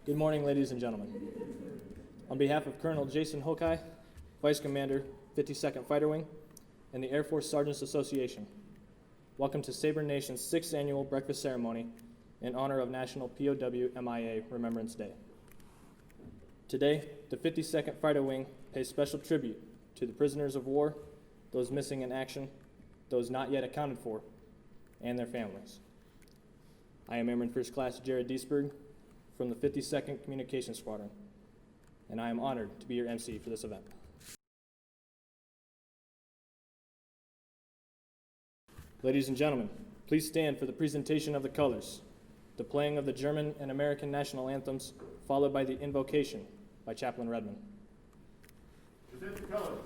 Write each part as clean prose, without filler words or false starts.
Good morning, ladies and gentlemen. On behalf of Colonel Jason Hokai, Vice Commander, 52nd Fighter Wing, and the Air Force Sergeants Association, welcome to Sabre Nation's 6th annual breakfast ceremony in honor of National POW MIA Remembrance Day. Today, the 52nd Fighter Wing pays special tribute to the prisoners of war, those missing in action, those not yet accounted for, and their families. I am Airman First Class Jared Deesberg from the 52nd Communications Squadron, and I am honored to be your MC for this event. Ladies and gentlemen, please stand for the presentation of the colors, the playing of the German and American national anthems, followed by the invocation by Chaplain Redmond. Present the colors.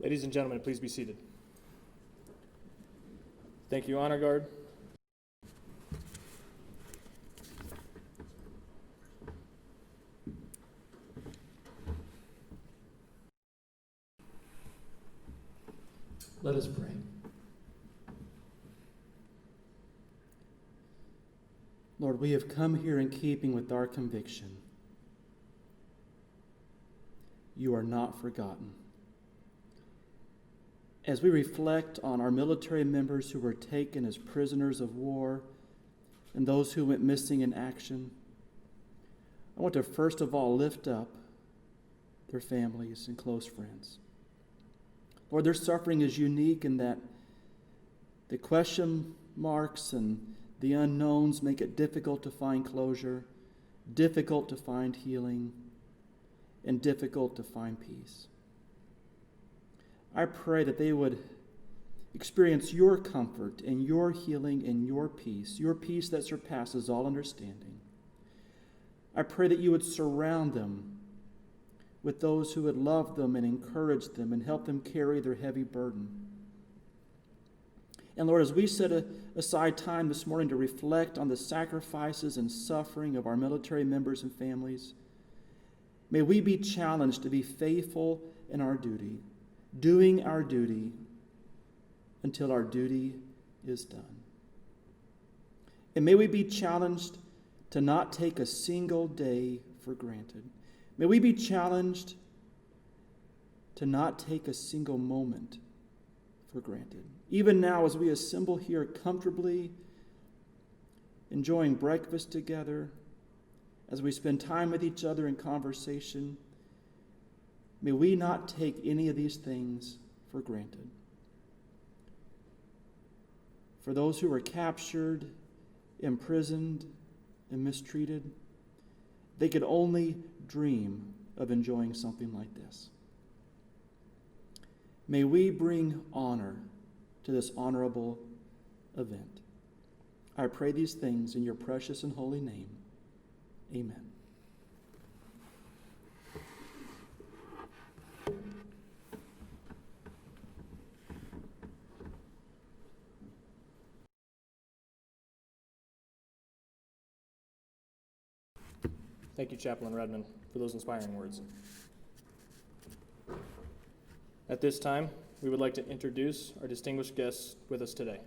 Ladies and gentlemen, please be seated. Thank you, Honor Guard. Let us pray. Lord, we have come here in keeping with our conviction. You are not forgotten. as we reflect on our military members who were taken as prisoners of war and those who went missing in action, I want to first of all lift up their families and close friends. Lord, their suffering is unique in that the question marks and the unknowns make it difficult to find closure, difficult to find healing, and difficult to find peace. I pray that they would experience your comfort and your healing and your peace that surpasses all understanding. I pray that you would surround them with those who would love them and encourage them and help them carry their heavy burden. And Lord, as we set aside time this morning to reflect on the sacrifices and suffering of our military members and families, may we be challenged to be faithful in our duty, doing our duty until our duty is done. And may we be challenged to not take a single day for granted. May we be challenged to not take a single moment for granted. Even now, as we assemble here comfortably, enjoying breakfast together, as we spend time with each other in conversation, may we not take any of these things for granted. For those who were captured, imprisoned, and mistreated, they could only dream of enjoying something like this. May we bring honor to this honorable event. I pray these things in your precious and holy name. Amen. Thank you, Chaplain Redmond, for those inspiring words. At this time, we would like to introduce our distinguished guests with us today.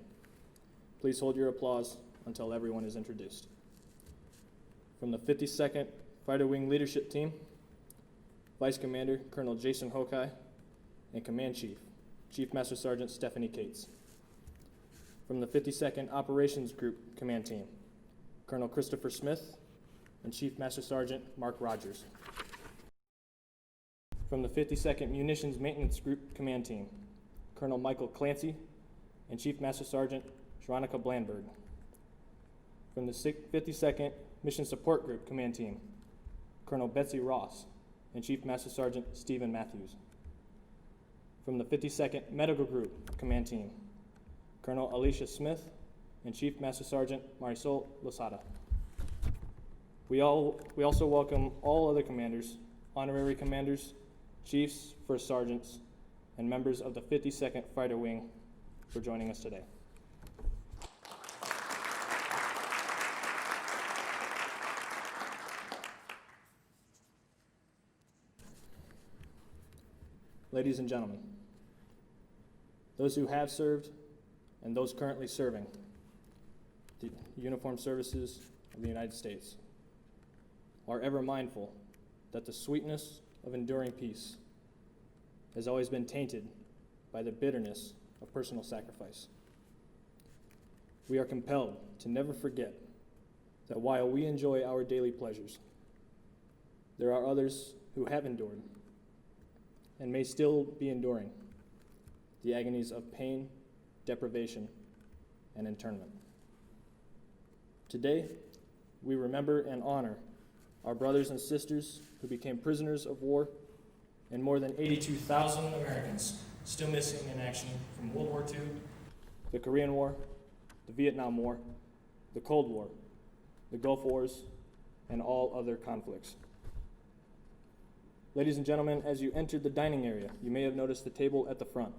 Please hold your applause until everyone is introduced. From the 52nd Fighter Wing Leadership Team, Vice Commander Colonel Jason Hokai, and Command Chief, Chief Master Sergeant Stephanie Cates. From the 52nd Operations Group Command Team, Colonel Christopher Smith and Chief Master Sergeant Mark Rogers. From the 52nd Munitions Maintenance Group Command Team, Colonel Michael Clancy and Chief Master Sergeant Veronica Blandberg. From the 52nd Mission Support Group Command Team, Colonel Betsy Ross and Chief Master Sergeant Stephen Matthews. From the 52nd Medical Group Command Team, Colonel Alicia Smith and Chief Master Sergeant Marisol Losada. We also welcome all other commanders, honorary commanders, chiefs, first sergeants, and members of the 52nd Fighter Wing for joining us today. Ladies and gentlemen, those who have served and those currently serving the uniformed services of the United States are ever mindful that the sweetness of enduring peace has always been tainted by the bitterness of personal sacrifice. We are compelled to never forget that while we enjoy our daily pleasures, there are others who have endured and may still be enduring the agonies of pain, deprivation, and internment. Today, we remember and honor our brothers and sisters who became prisoners of war, and more than 82,000 Americans still missing in action from World War II, the Korean War, the Vietnam War, the Cold War, the Gulf Wars, and all other conflicts. Ladies and gentlemen, as you entered the dining area, you may have noticed the table at the front.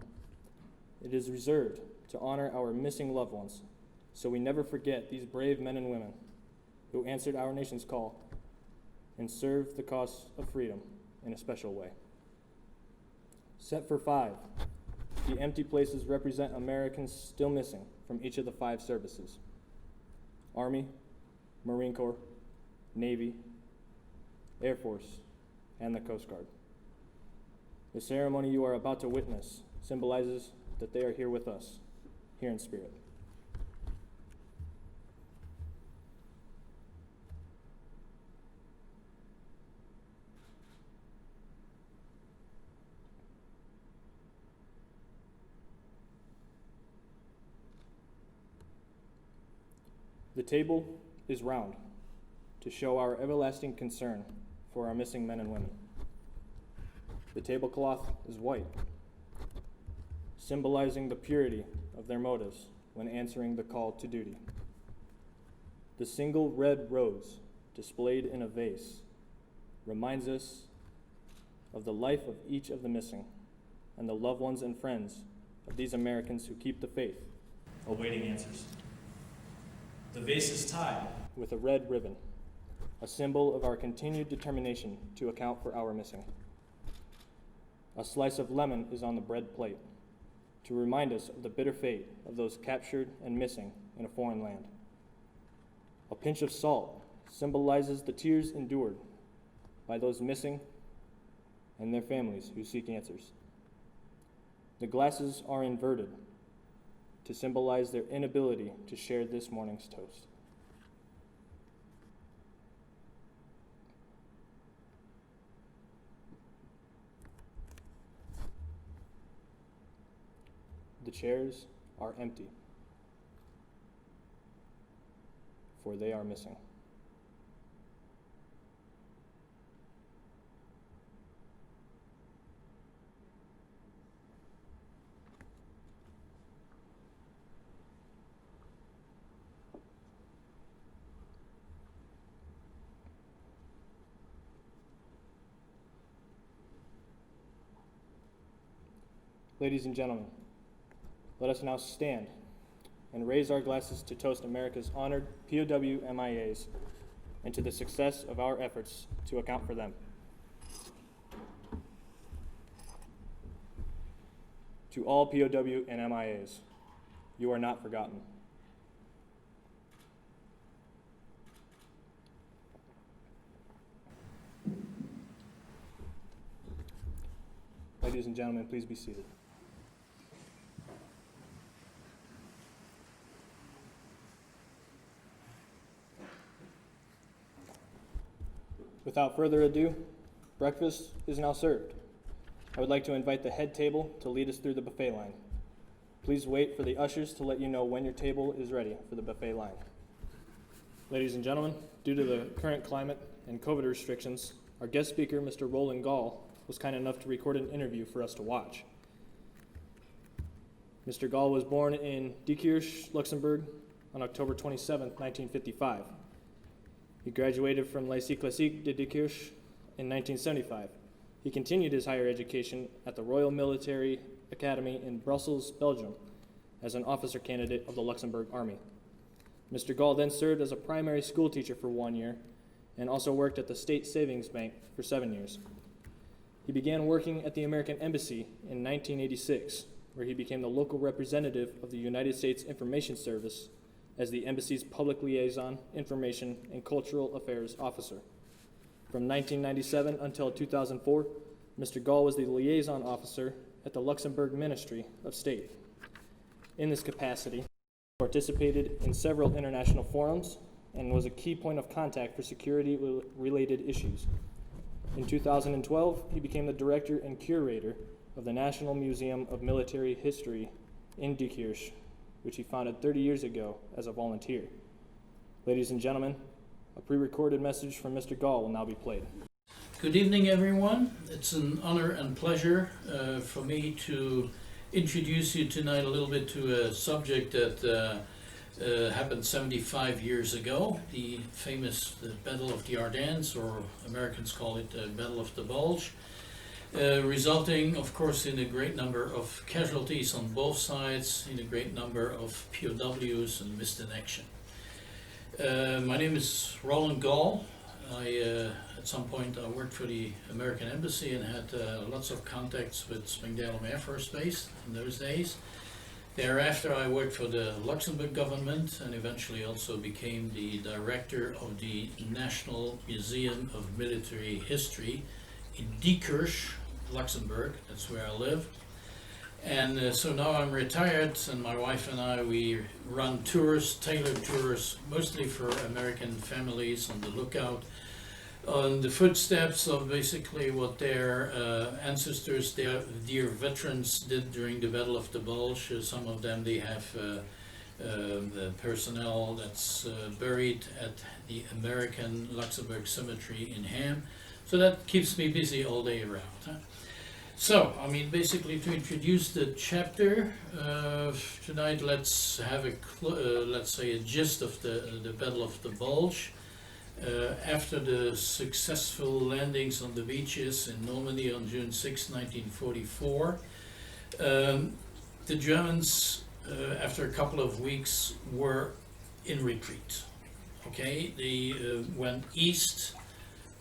It is reserved to honor our missing loved ones, so we never forget these brave men and women who answered our nation's call and served the cause of freedom in a special way. Set for 5, the empty places represent Americans still missing from each of the 5 services: Army, Marine Corps, Navy, Air Force, and the Coast Guard. The ceremony you are about to witness symbolizes that they are here with us, here in spirit. The table is round to show our everlasting concern for our missing men and women. The tablecloth is white, symbolizing the purity of their motives when answering the call to duty. The single red rose displayed in a vase reminds us of the life of each of the missing and the loved ones and friends of these Americans who keep the faith, awaiting answers. The vase is tied with a red ribbon, a symbol of our continued determination to account for our missing. A slice of lemon is on the bread plate to remind us of the bitter fate of those captured and missing in a foreign land. A pinch of salt symbolizes the tears endured by those missing and their families who seek answers. The glasses are inverted to symbolize their inability to share this morning's toast. The chairs are empty, for they are missing. Ladies and gentlemen, let us now stand and raise our glasses to toast America's honored POW MIAs and to the success of our efforts to account for them. To all POW and MIAs, you are not forgotten. Ladies and gentlemen, please be seated. Without further ado, breakfast is now served. I would like to invite the head table to lead us through the buffet line. Please wait for the ushers to let you know when your table is ready for the buffet line. Ladies and gentlemen, due to the current climate and COVID restrictions, our guest speaker, Mr. Roland Gall, was kind enough to record an interview for us to watch. Mr. Gall was born in Diekirch, Luxembourg on October 27, 1955. He graduated from Lycée Classique de Diekirch in 1975. He continued his higher education at the Royal Military Academy in Brussels, Belgium, as an officer candidate of the Luxembourg Army. Mr. Gall then served as a primary school teacher for 1 year and also worked at the State Savings Bank for 7 years. He began working at the American Embassy in 1986, where he became the local representative of the United States Information Service as the embassy's public liaison, information, and cultural affairs officer. From 1997 until 2004, Mr. Gall was the liaison officer at the Luxembourg Ministry of State. In this capacity, he participated in several international forums and was a key point of contact for security-related issues. In 2012, he became the director and curator of the National Museum of Military History in Diekirch, which he founded 30 years ago as a volunteer. Ladies and gentlemen, a pre-recorded message from Mr. Gall will now be played. Good evening, everyone. It's an honor and pleasure for me to introduce you tonight a little bit to a subject that happened 75 years ago, the famous Battle of the Ardennes, or Americans call it the Battle of the Bulge. Resulting, of course, in a great number of casualties on both sides, in a great number of POWs and missed in action. My name is Roland Gall. At some point I worked for the American Embassy and had lots of contacts with Springdale Air Force Base in those days. Thereafter I worked for the Luxembourg government and eventually also became the director of the National Museum of Military History in Diekirch, Luxembourg. That's where I live. And so now I'm retired, and my wife and I, we run tours, tailored tours, mostly for American families on the lookout, on the footsteps of basically what their ancestors, their dear veterans did during the Battle of the Bulge. Some of them, they have the personnel that's buried at the American Luxembourg Cemetery in Ham. So that keeps me busy all day around. Huh? So, I mean, basically to introduce the chapter, tonight let's have a, let's say, a gist of the Battle of the Bulge. After the successful landings on the beaches in Normandy on June 6, 1944, the Germans, after a couple of weeks, were in retreat. Okay, they went east,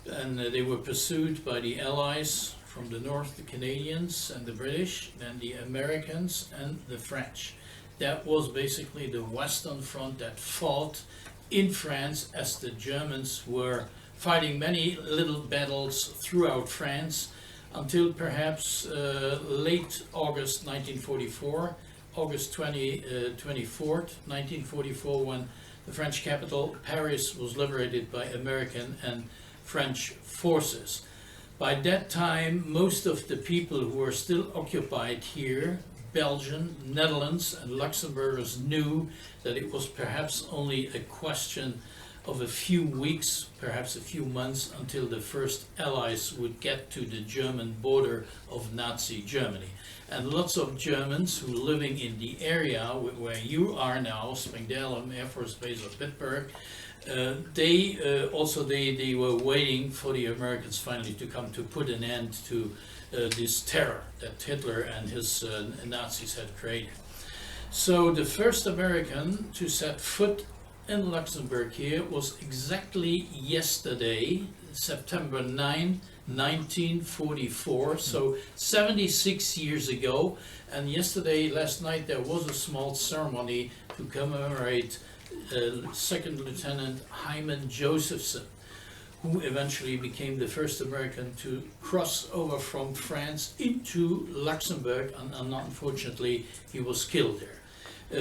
and they were pursued by the Allies from the north, the Canadians and the British, then the Americans and the French. That was basically the Western Front that fought in France as the Germans were fighting many little battles throughout France until perhaps late August 1944, August 24th, 1944, when the French capital, Paris, was liberated by American and French forces. By that time, most of the people who were still occupied here, Belgian, Netherlands, and Luxembourgers, knew that it was perhaps only a question of a few weeks, perhaps a few months, until the first Allies would get to the German border of Nazi Germany. And lots of Germans who living in the area where you are now, Spangdahlem Air Force Base or Pittsburgh, they were waiting for the Americans finally to come to put an end to this terror that Hitler and his Nazis had created. So the first American to set foot in Luxembourg here was exactly yesterday, September 9, 1944, so 76 years ago. And yesterday, last night, there was a small ceremony to commemorate Second Lieutenant Hyman Josephson, who eventually became the first American to cross over from France into Luxembourg, and unfortunately he was killed there.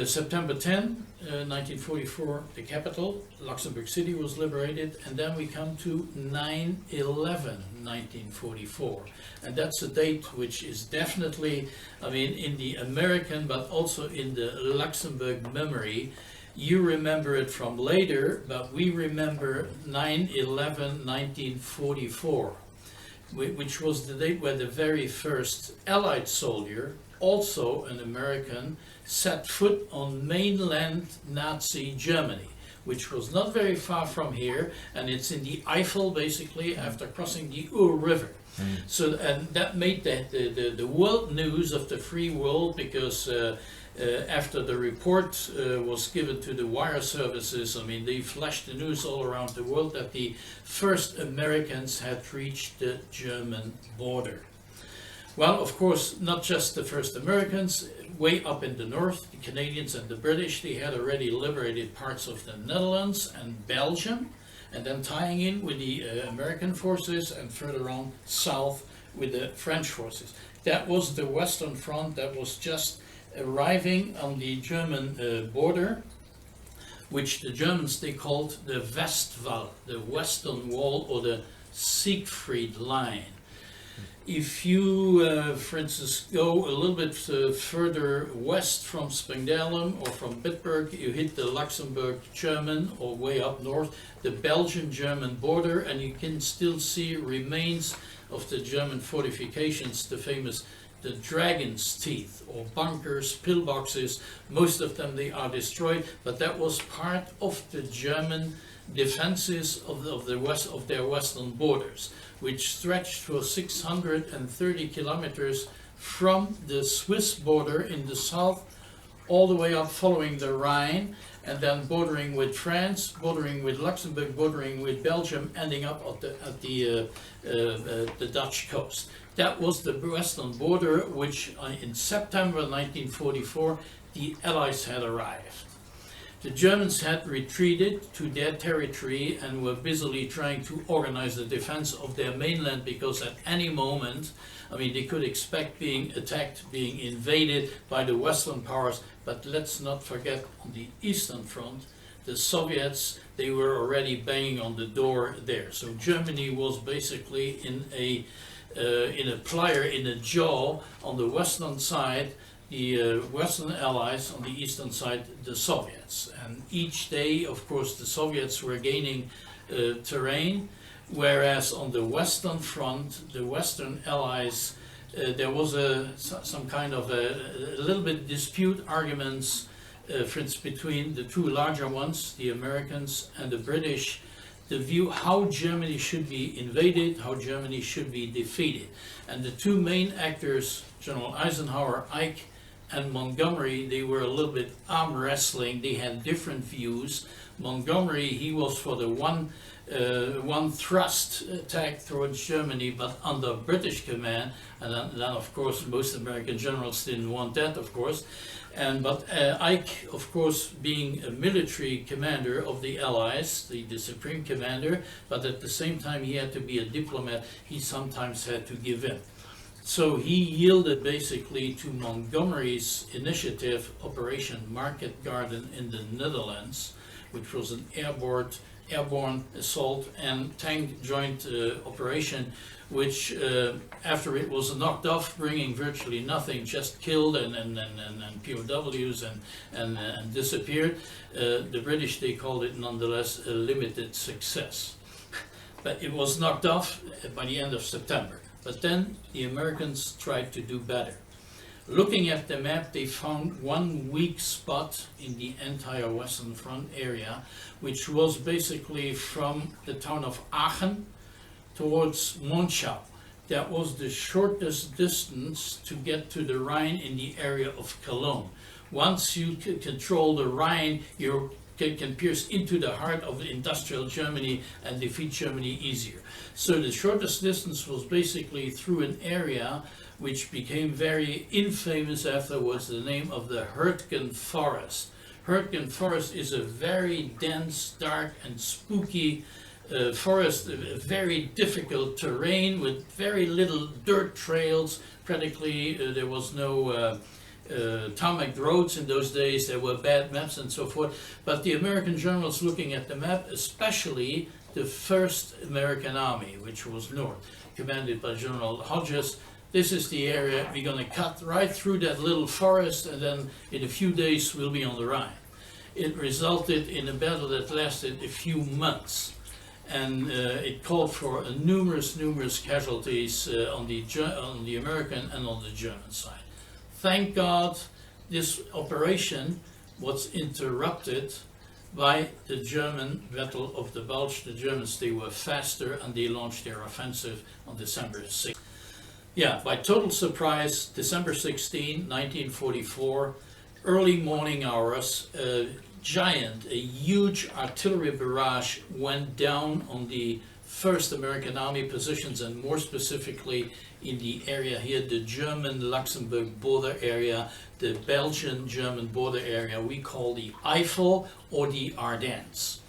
September 10, 1944, the capital, Luxembourg City, was liberated, and then we come to 9/11, 1944. And that's a date which is definitely, I mean, in the American but also in the Luxembourg memory. You remember it from later, but we remember 9/11, 1944, which was the date where the very first Allied soldier, also an American, set foot on mainland Nazi Germany, which was not very far from here, and it's in the Eifel, basically, after crossing the Ur River. So, and that made the world news of the free world, because after the report was given to the wire services, I mean, they flashed the news all around the world that the first Americans had reached the German border. Well, of course, not just the first Americans. Way up in the north, the Canadians and the British, they had already liberated parts of the Netherlands and Belgium, and then tying in with the American forces, and further on south with the French forces. That was the Western Front that was just arriving on the German border, which the Germans, they called the Westwall, the Western Wall, or the Siegfried Line. If you, for instance, go a little bit further west from Spangdahlem or from Pittsburgh, you hit the Luxembourg-German, or way up north, the Belgian-German border, and you can still see remains of the German fortifications, the famous the Dragon's Teeth, or bunkers, pillboxes. Most of them, they are destroyed, but that was part of the German defenses of their western borders, which stretched for 630 kilometers from the Swiss border in the south all the way up following the Rhine, and then bordering with France, bordering with Luxembourg, bordering with Belgium, ending up at the Dutch coast. That was the western border, which in September 1944 the Allies had arrived. The Germans had retreated to their territory and were busily trying to organize the defense of their mainland, because at any moment, I mean, they could expect being attacked, being invaded by the Western powers. But let's not forget, on the Eastern Front, the Soviets, they were already banging on the door there. So Germany was basically in a plier, in a jaw. On the Western side, the Western Allies, on the Eastern side, the Soviets. And each day, of course, the Soviets were gaining terrain, whereas on the Western Front, the Western Allies, there was some kind of a little bit dispute, arguments, for instance, between the two larger ones, the Americans and the British, the view how Germany should be invaded, how Germany should be defeated. And the two main actors, General Eisenhower, Ike, and Montgomery, they were a little bit arm wrestling. They had different views. Montgomery, he was for the one thrust attack towards Germany, but under British command. And then of course, most American generals didn't want that, of course. But Ike, of course, being a military commander of the Allies, the supreme commander, but at the same time he had to be a diplomat, he sometimes had to give in. So he yielded basically to Montgomery's initiative, Operation Market Garden in the Netherlands, which was an airborne assault and tank joint operation, which after it was knocked off, bringing virtually nothing, just killed and POWs and disappeared. The British, they called it nonetheless a limited success. But it was knocked off by the end of September. But then the Americans tried to do better. Looking at the map, they found one weak spot in the entire Western Front area, which was basically from the town of Aachen towards Monschau. That was the shortest distance to get to the Rhine in the area of Cologne. Once you control the Rhine, you can pierce into the heart of industrial Germany and defeat Germany easier. So the shortest distance was basically through an area which became very infamous afterwards, the name of the Hürtgen Forest. Hürtgen Forest is a very dense, dark and spooky forest, a very difficult terrain with very little dirt trails. Practically there was no tarmac roads in those days, there were bad maps and so forth. But the American generals, looking at the map, especially the 1st American Army, which was north, commanded by General Hodges, this is the area we're going to cut right through that little forest, and then in a few days we'll be on the Rhine. It resulted in a battle that lasted a few months, and it called for numerous casualties on the American and on the German side. Thank God this operation was interrupted by the German Battle of the Bulge. The Germans, they were faster and they launched their offensive on December 6th. Yeah, by total surprise, December 16, 1944, early morning hours, a huge artillery barrage went down on the 1st American Army positions, and more specifically in the area here, the German-Luxembourg border area, the Belgian-German border area we call the Eifel or the Ardennes.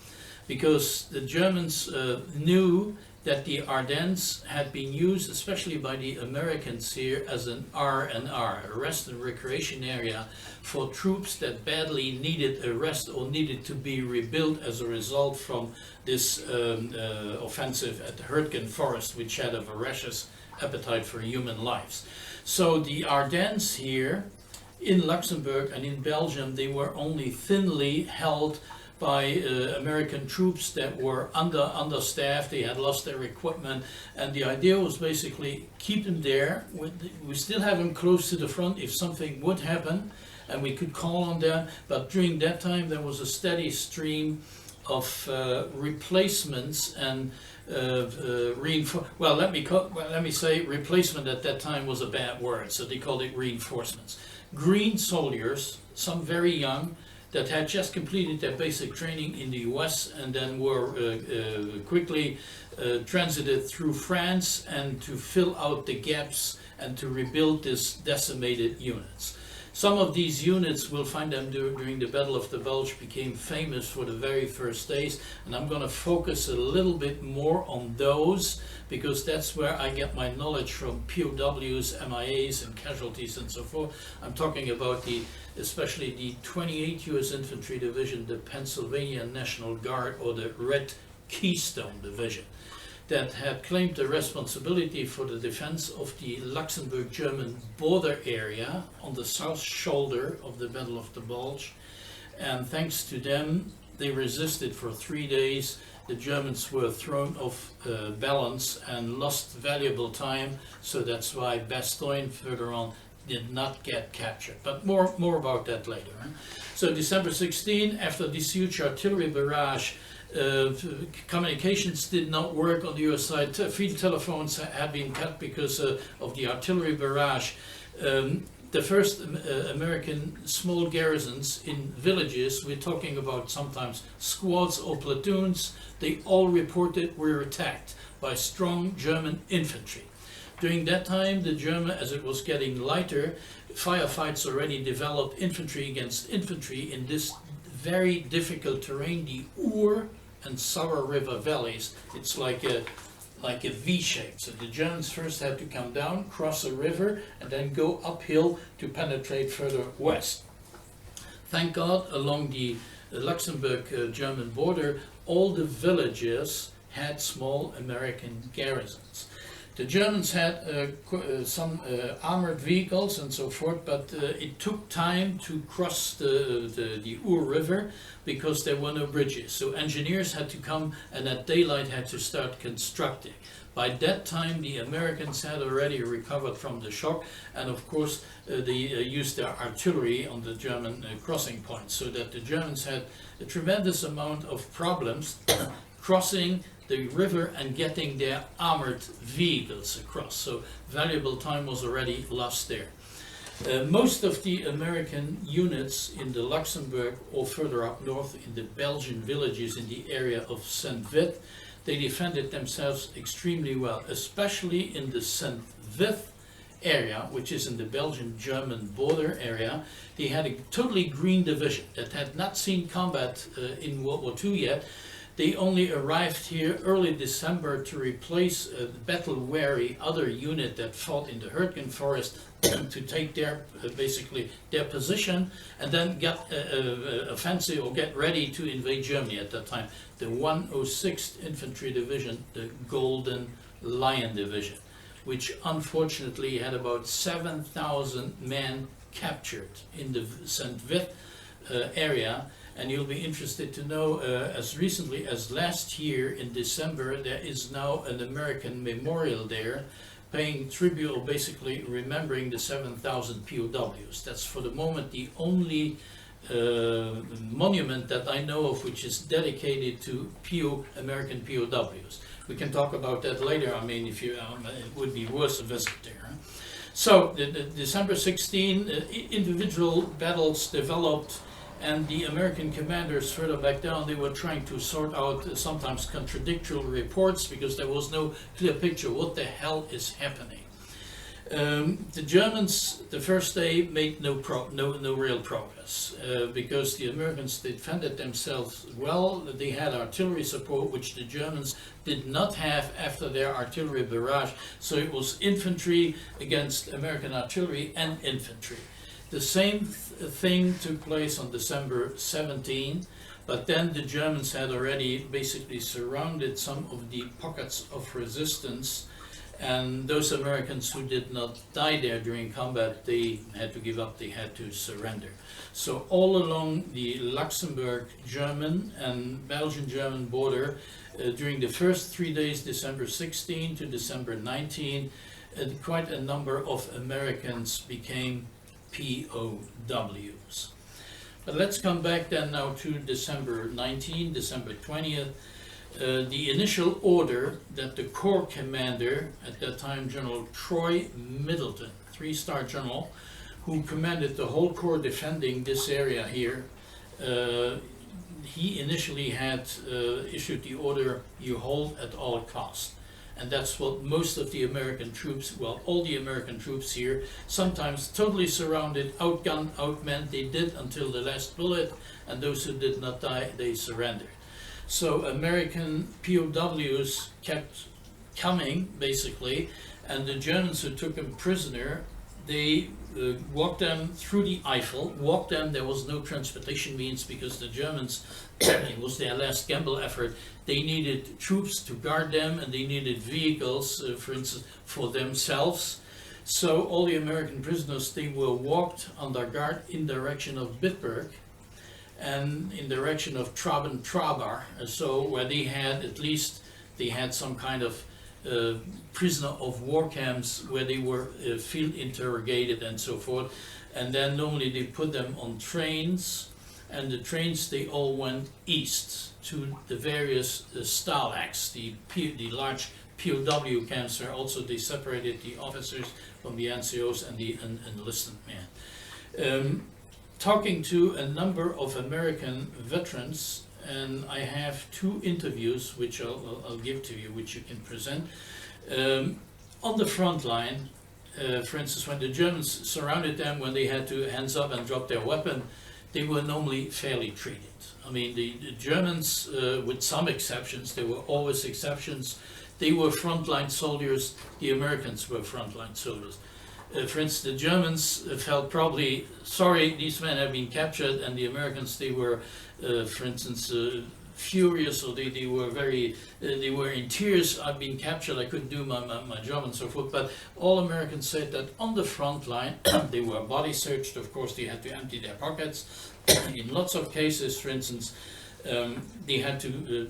Because the Germans knew that the Ardennes had been used, especially by the Americans here, as an R&R, a rest and recreation area, for troops that badly needed a rest or needed to be rebuilt as a result from this offensive at the Hürtgen Forest, which had a voracious appetite for human lives. So the Ardennes here, in Luxembourg and in Belgium, they were only thinly held by American troops that were understaffed. They had lost their equipment, and the idea was basically keep them there. We still have them close to the front if something would happen, and we could call on them. But during that time, there was a steady stream of replacements and let me say replacement at that time was a bad word, so they called it reinforcements. Green soldiers, some very young, that had just completed their basic training in the US and then were quickly transited through France and to fill out the gaps and to rebuild these decimated units. Some of these units, we'll find them during the Battle of the Bulge, became famous for the very first days, and I'm going to focus a little bit more on those, because that's where I get my knowledge from: POWs, MIAs, and casualties, and so forth. I'm talking about especially the 28th U.S. Infantry Division, the Pennsylvania National Guard, or the Red Keystone Division, that had claimed the responsibility for the defense of the Luxembourg-German border area on the south shoulder of the Battle of the Bulge. And thanks to them, they resisted for 3 days. The Germans were thrown off balance and lost valuable time, so that's why Bastogne further on did not get captured. But more about that later. Huh? So December 16, after this huge artillery barrage, communications did not work on the US side. Field telephones had been cut because of the artillery barrage. The first American small garrisons in villages, we're talking about sometimes squads or platoons, they all reported were attacked by strong German infantry. During that time, the German, as it was getting lighter, firefights already developed infantry against infantry in this very difficult terrain, the Our and Sauer River valleys. It's like a V shape. So the Germans first had to come down, cross a river, and then go uphill to penetrate further west. Thank God, along the Luxembourg-German border, all the villages had small American garrisons. The Germans had some armored vehicles and so forth, but it took time to cross the Our River because there were no bridges. So engineers had to come and at daylight had to start constructing. By that time, the Americans had already recovered from the shock, and of course they used their artillery on the German crossing points, so that the Germans had a tremendous amount of problems crossing the river and getting their armored vehicles across. So valuable time was already lost there. Most of the American units in the Luxembourg or further up north in the Belgian villages in the area of Saint-Vith, they defended themselves extremely well, especially in the Saint-Vith area, which is in the Belgian-German border area. They had a totally green division that had not seen combat in World War II yet. They only arrived here early December to replace a battle-weary other unit that fought in the Hürtgen forest to take basically their position and then get offensive or get ready to invade Germany at that time. The 106th Infantry Division, the Golden Lion Division, which unfortunately had about 7,000 men captured in the Saint-Vith area. And you'll be interested to know, as recently as last year in December, there is now an American memorial there paying tribute, or basically remembering the 7,000 POWs. That's for the moment the only monument that I know of which is dedicated to American POWs. We can talk about that later. I mean, if you, it would be worth a visit there. Huh? So, the December 16, individual battles developed, and the American commanders further back down, they were trying to sort out sometimes contradictory reports because there was no clear picture. What the hell is happening? The Germans, the first day, made no real progress because the Americans defended themselves well. They had artillery support, which the Germans did not have after their artillery barrage. So it was infantry against American artillery and infantry. The same thing took place on December 17, but then the Germans had already basically surrounded some of the pockets of resistance, and those Americans who did not die there during combat, they had to give up, they had to surrender. So all along the Luxembourg-German and Belgian-German border, during the first 3 days, December 16 to December 19, quite a number of Americans became POWs. But let's come back then now to December 19, December 20th. The initial order that the Corps commander, at that time General Troy Middleton, 3-star general, who commanded the whole Corps defending this area here, he initially had issued the order, you hold at all costs. And that's what most of the American troops, well, all the American troops here, sometimes totally surrounded, outgunned, outmanned, they did until the last bullet, and those who did not die, they surrendered. So American POWs kept coming, basically, and the Germans who took them prisoner, they walked them through the Eifel, walked them, there was no transportation means because the Germans, it was their last gamble effort, they needed troops to guard them and they needed vehicles, for instance, for themselves. So all the American prisoners, they were walked under guard in direction of Bitburg and in direction of Traben-Trabar, so where they had at least, they had some kind of prisoner of war camps where they were field interrogated and so forth, and then normally they put them on trains, and the trains they all went east to the various stalags, the large POW camps where also they separated the officers from the NCOs and the enlisted men. Talking to a number of American veterans, and I have 2 interviews which I'll give to you, which you can present. On the front line, for instance, when the Germans surrounded them, when they had to hands up and drop their weapon, they were normally fairly treated. I mean, the Germans, with some exceptions, there were always exceptions, they were frontline soldiers, the Americans were frontline soldiers. For instance, the Germans felt probably sorry these men have been captured, and the Americans, they were, for instance, furious, or they were very, they were in tears. I've been captured, I couldn't do my job and so forth. But all Americans said that on the front line, they were body searched. Of course, they had to empty their pockets. In lots of cases, for instance, they had to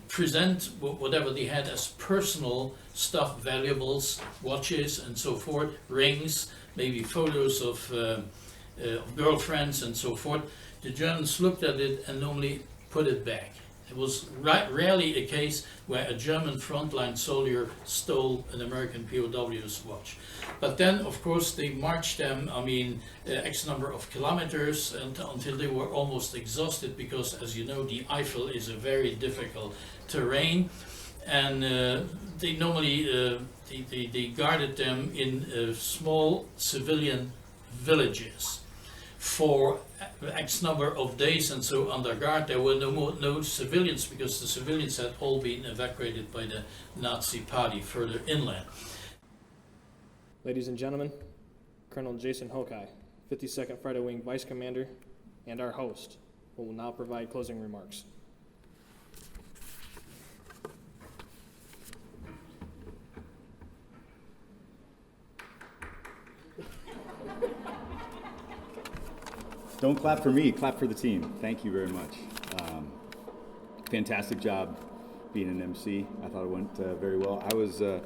present whatever they had as personal stuff, valuables, watches and so forth, rings, maybe photos of girlfriends and so forth. The Germans looked at it and normally put it back. It was rarely a case where a German frontline soldier stole an American POW's watch. But then, of course, they marched them, I mean, X number of kilometers until they were almost exhausted, because, as you know, the Eifel is a very difficult terrain, and they normally they guarded them in small civilian villages for X number of days, and so under guard there were no civilians, because the civilians had all been evacuated by the Nazi party further inland. Ladies and gentlemen, Colonel Jason Hokai, 52nd Fighter Wing Vice Commander, and our host, who will now provide closing remarks. Don't clap for me, clap for the team. Thank you very much. Fantastic job being an MC. I thought it went very well. I was to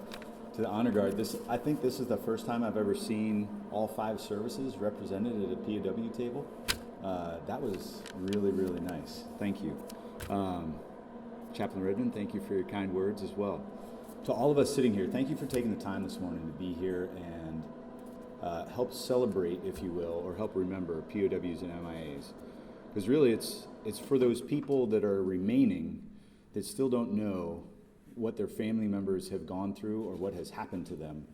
the honor guard. I think this is the first time I've ever seen all 5 services represented at a POW table. That was really, really nice. Thank you. Chaplain Redmond, thank you for your kind words as well. To all of us sitting here, thank you for taking the time this morning to be here and help celebrate, if you will, or help remember POWs and MIAs. Because really it's for those people that are remaining that still don't know what their family members have gone through or what has happened to them,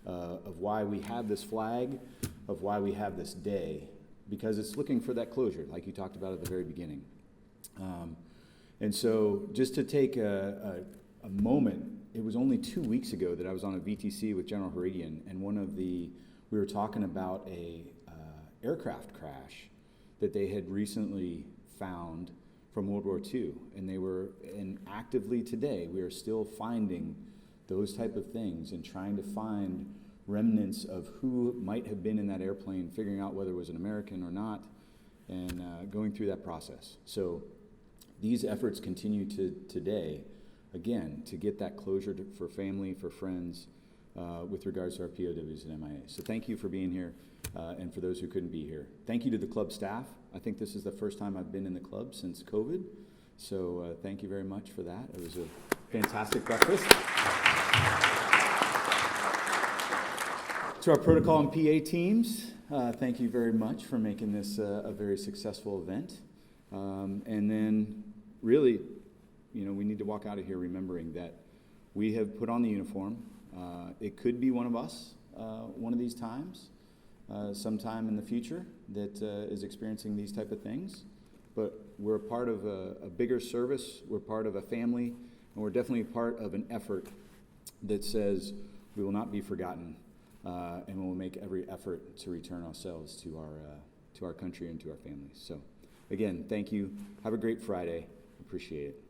of why we have this flag, of why we have this day, because it's looking for that closure, like you talked about at the very beginning. And so just to take a moment, it was only 2 weeks ago that I was on a VTC with General Harigian, and we were talking about a aircraft crash that they had recently found from World War II, and actively today we are still finding those type of things and trying to find remnants of who might have been in that airplane, figuring out whether it was an American or not, and going through that process. So these efforts continue to today, again, to get that closure for family, for friends, with regards to our POWs and MIAs. So thank you for being here, and for those who couldn't be here. Thank you to the club staff. I think this is the first time I've been in the club since COVID, so thank you very much for that. It was a fantastic breakfast. To our protocol and PA teams, thank you very much for making this a very successful event. And then really, we need to walk out of here remembering that we have put on the uniform. It could be one of us one of these times, sometime in the future, that is experiencing these type of things. But we're a part of a bigger service, we're part of a family, and we're definitely part of an effort that says we will not be forgotten, and we'll make every effort to return ourselves to our country and to our families. So again, thank you. Have a great Friday. Appreciate it.